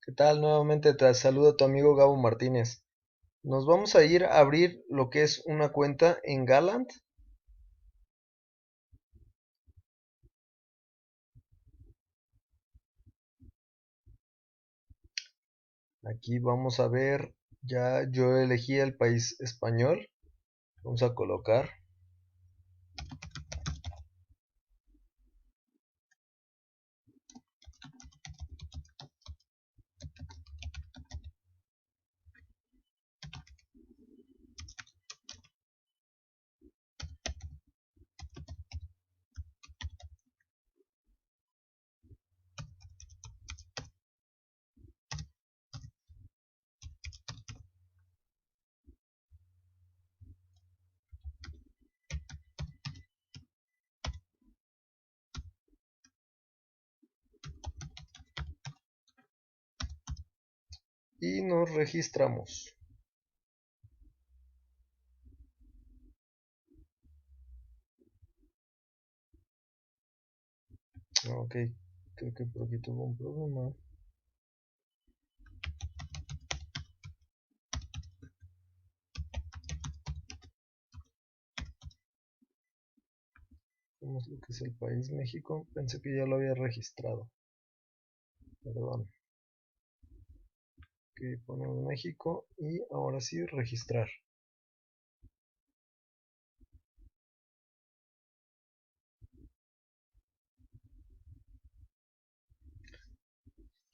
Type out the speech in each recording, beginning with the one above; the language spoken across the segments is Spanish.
¿Qué tal? Nuevamente te saluda tu amigo Gabo Martínez. Nos vamos a ir a abrir lo que es una cuenta en Galant. Aquí vamos a ver, ya yo elegí el país español. Vamos a colocar. Y nos registramos. Ok, creo que por aquí tuvo un problema. Vemos lo que es el país México. Pensé que ya lo había registrado. Perdón. Ok, ponemos México y ahora sí registrar.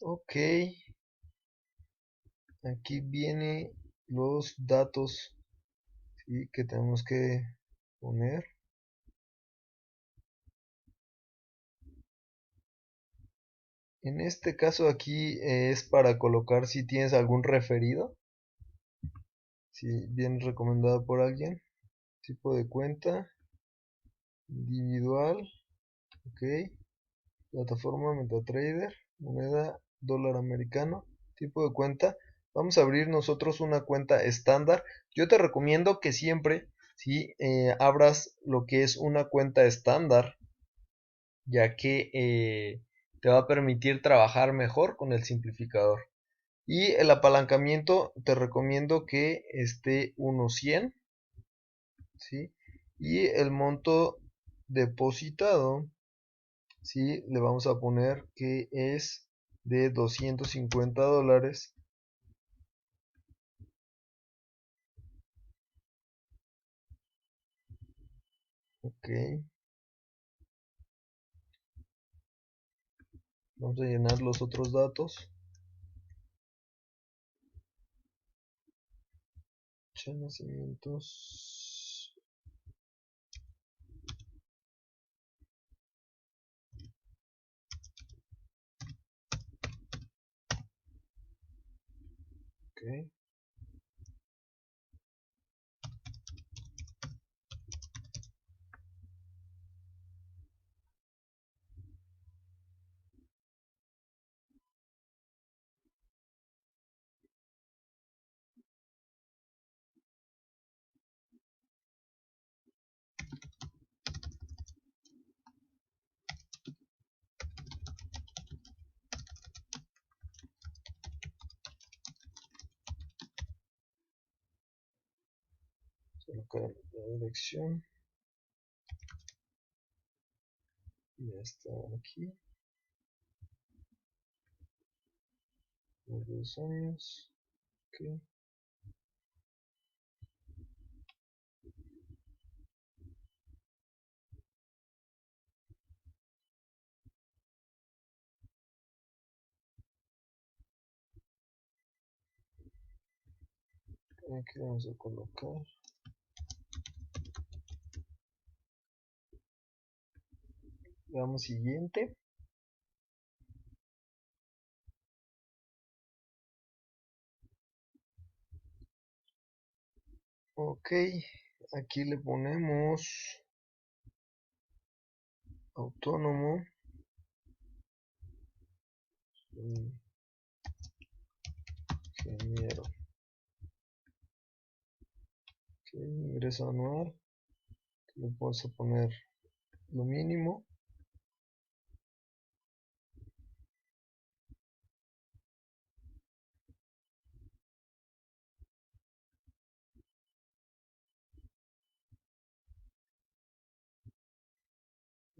Ok, aquí vienen los datos, ¿sí?, que tenemos que poner. En este caso aquí es para colocar si tienes algún referido, si viene recomendado por alguien, tipo de cuenta, individual, ok, plataforma MetaTrader, moneda dólar americano, tipo de cuenta. Vamos a abrir nosotros una cuenta estándar. Yo te recomiendo que siempre, si abras lo que es una cuenta estándar, ya que te va a permitir trabajar mejor con el simplificador. Y el apalancamiento te recomiendo que esté 1.100, ¿sí? Y el monto depositado, ¿sí?, le vamos a poner que es de $250. Ok, vamos a llenar los otros datos. Fecha de nacimientos. Ok. Colocar la dirección. Ya está aquí. Por 2 años. Ok. Aquí vamos a colocar. Veamos siguiente. Ok, aquí le ponemos autónomo, ingeniero. Ok, ingreso anual, le vamos a poner lo mínimo.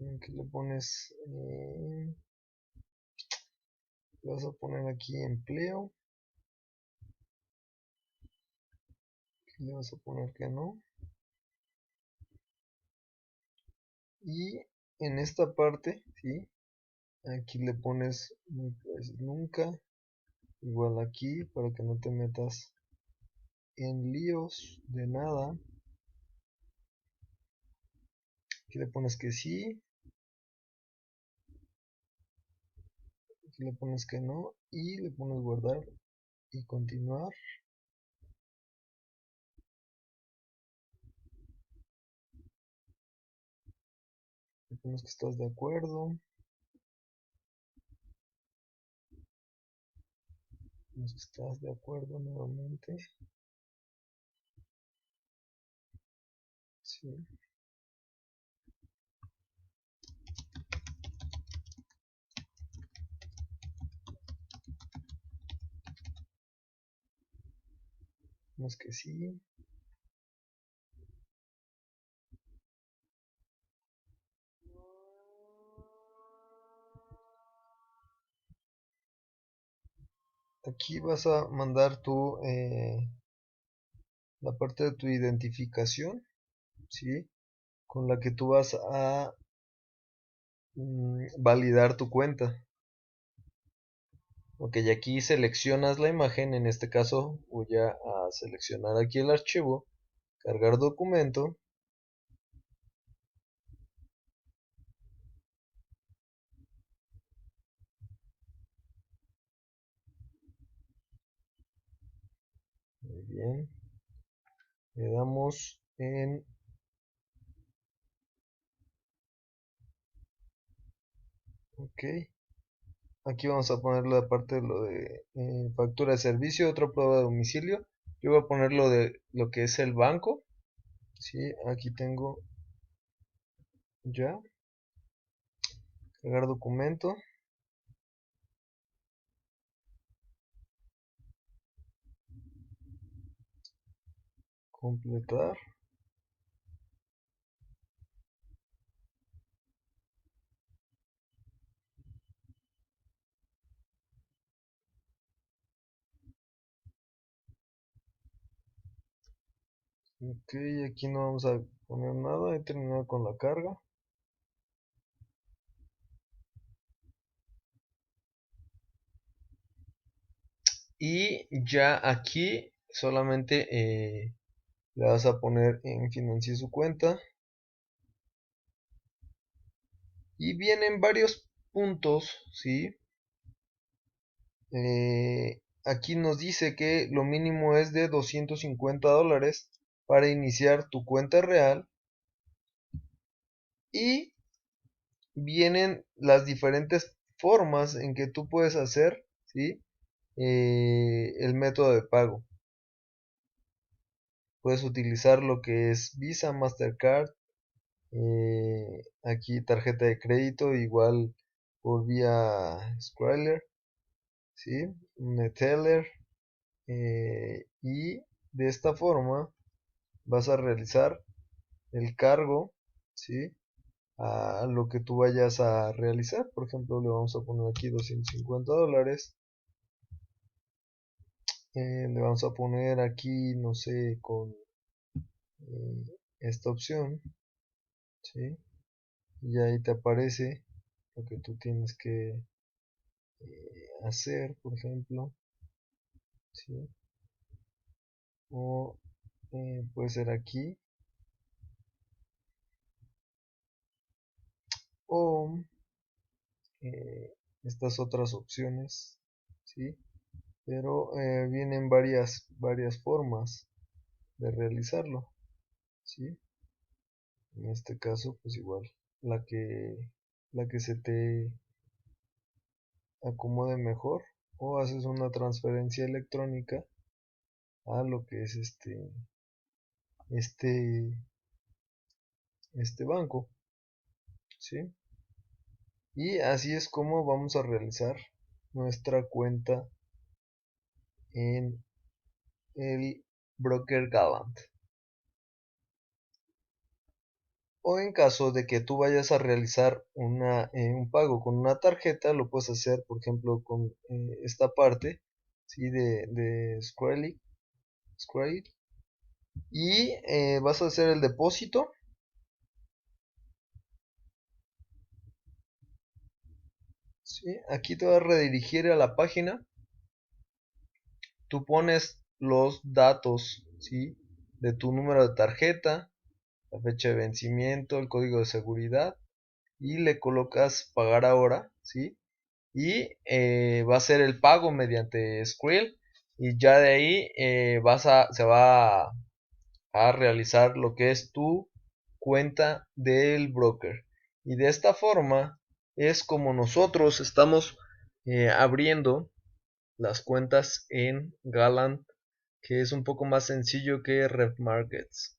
Aquí le pones, vas a poner aquí empleo, aquí le vas a poner que no, y en esta parte, ¿sí? Aquí le pones pues, nunca, igual aquí, para que no te metas en líos de nada. Aquí le pones que sí, aquí le pones que no, y le pones guardar y continuar. Le pones que estás de acuerdo, pones que estás de acuerdo nuevamente, sí. Pones que sí. Aquí vas a mandar la parte de tu identificación, ¿sí? Con la que tú vas a validar tu cuenta. Ok, y aquí seleccionas la imagen, en este caso voy a seleccionar aquí el archivo, cargar documento, muy bien, le damos en ok, aquí vamos a poner la parte de lo de factura de servicio, otra prueba de domicilio, yo voy a poner lo de lo que es el banco, sí, aquí tengo ya, cargar documento, completar. Ok, aquí no vamos a poner nada, he terminado con la carga. Y ya aquí solamente le vas a poner en financie su cuenta. Y vienen varios puntos, ¿sí? Aquí nos dice que lo mínimo es de $250 para iniciar tu cuenta real. Y vienen las diferentes formas en que tú puedes hacer, ¿sí? El método de pago. Puedes utilizar lo que es Visa, Mastercard, aquí tarjeta de crédito, igual por vía Skriller, ¿sí? Neteller, y de esta forma vas a realizar el cargo, ¿sí? A lo que tú vayas a realizar. Por ejemplo, le vamos a poner aquí $250. Le vamos a poner aquí, no sé, con esta opción, ¿sí? Y ahí te aparece lo que tú tienes que hacer, por ejemplo, ¿sí? O puede ser aquí, o estas otras opciones, ¿sí? Pero vienen varias formas de realizarlo, ¿sí? En este caso, pues igual, la que, la que se te acomode mejor, o haces una transferencia electrónica a lo que es este, este banco, ¿sí? Y así es como vamos a realizar nuestra cuenta en el broker Galant. o en caso de que tú vayas a realizar un pago con una tarjeta, lo puedes hacer, por ejemplo, con esta parte, ¿sí? de Skrill, y vas a hacer el depósito. ¿Sí? Aquí te va a redirigir a la página. Tú pones los datos, ¿sí? de tu número de tarjeta, la fecha de vencimiento, el código de seguridad, y le colocas pagar ahora, ¿sí? Y va a ser el pago mediante Skrill, y ya de ahí se va a realizar lo que es tu cuenta del broker. Y de esta forma es como nosotros estamos abriendo las cuentas en Galant, que es un poco más sencillo que Rev Markets.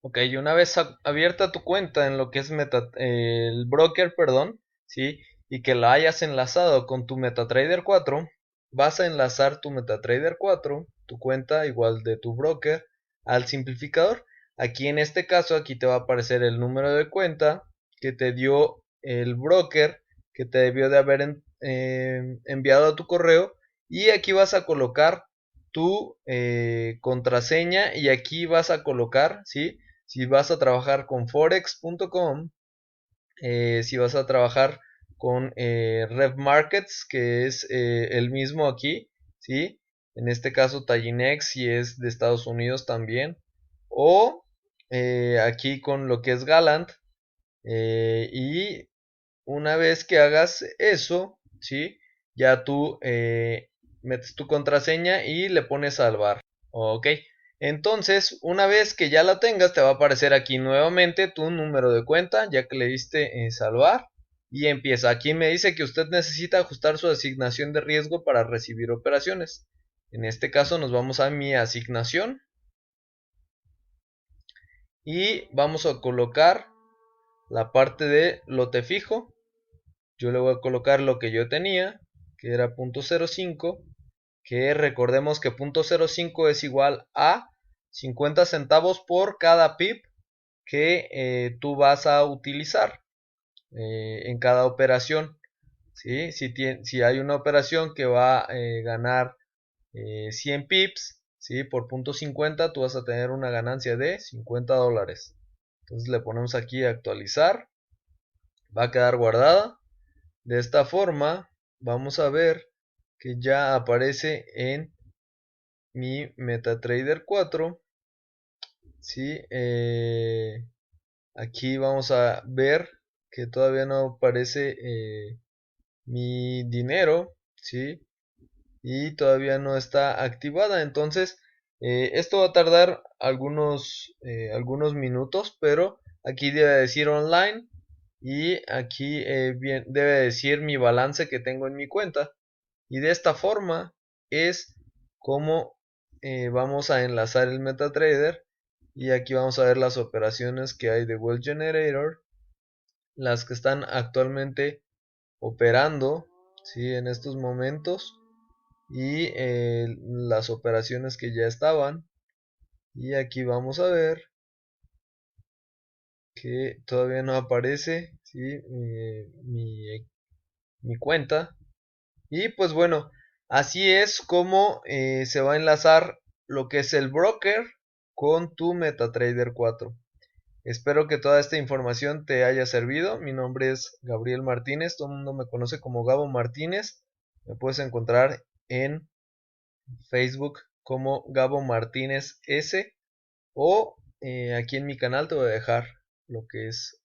Ok, y una vez abierta tu cuenta en lo que es el broker, perdón, ¿sí? Y que la hayas enlazado con tu MetaTrader 4, vas a enlazar tu MetaTrader 4, tu cuenta igual de tu broker, al simplificador. Aquí en este caso, aquí te va a aparecer el número de cuenta que te dio el broker, que te debió de haber enviado a tu correo, y aquí vas a colocar tu contraseña, y aquí vas a colocar, ¿sí? Si vas a trabajar con forex.com, si vas a trabajar con Rev Markets, que es el mismo aquí, ¿sí? En este caso Tallinex, si es de Estados Unidos también, o aquí con lo que es Galant, y una vez que hagas eso, ¿sí? Ya tú metes tu contraseña y le pones salvar. Ok. Entonces, una vez que ya la tengas, te va a aparecer aquí nuevamente tu número de cuenta, ya que le diste salvar. Y empieza. Aquí me dice que usted necesita ajustar su asignación de riesgo para recibir operaciones. En este caso nos vamos a mi asignación. Y vamos a colocar la parte de lote fijo. Yo le voy a colocar lo que yo tenía, que era .05, que recordemos que .05 es igual a 50 centavos por cada pip que tú vas a utilizar en cada operación. ¿Sí? Si hay una operación que va a ganar 100 pips, ¿sí? por .50, tú vas a tener una ganancia de $50. Entonces le ponemos aquí actualizar, va a quedar guardada. De esta forma vamos a ver que ya aparece en mi MetaTrader 4. ¿Sí? Aquí vamos a ver que todavía no aparece mi dinero, ¿sí? Y todavía no está activada. Entonces esto va a tardar algunos minutos, pero aquí debe decir online, y aquí debe decir mi balance que tengo en mi cuenta. Y de esta forma es como vamos a enlazar el MetaTrader, y aquí vamos a ver las operaciones que hay de Wealth Generator, las que están actualmente operando, ¿sí? en estos momentos, y las operaciones que ya estaban. Y aquí vamos a ver que todavía no aparece, ¿sí? mi cuenta. Y pues bueno, así es como se va a enlazar lo que es el broker con tu MetaTrader 4. Espero que toda esta información te haya servido. Mi nombre es Gabriel Martínez, todo el mundo me conoce como Gabo Martínez. Me puedes encontrar en Facebook como Gabo Martínez S, o aquí en mi canal te voy a dejar lo que es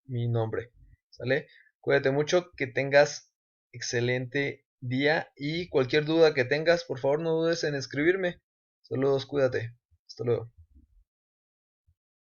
mi nombre. ¿Sale? Cuídate mucho, que tengas excelente día, y cualquier duda que tengas, por favor no dudes en escribirme. Saludos, cuídate. Hasta luego.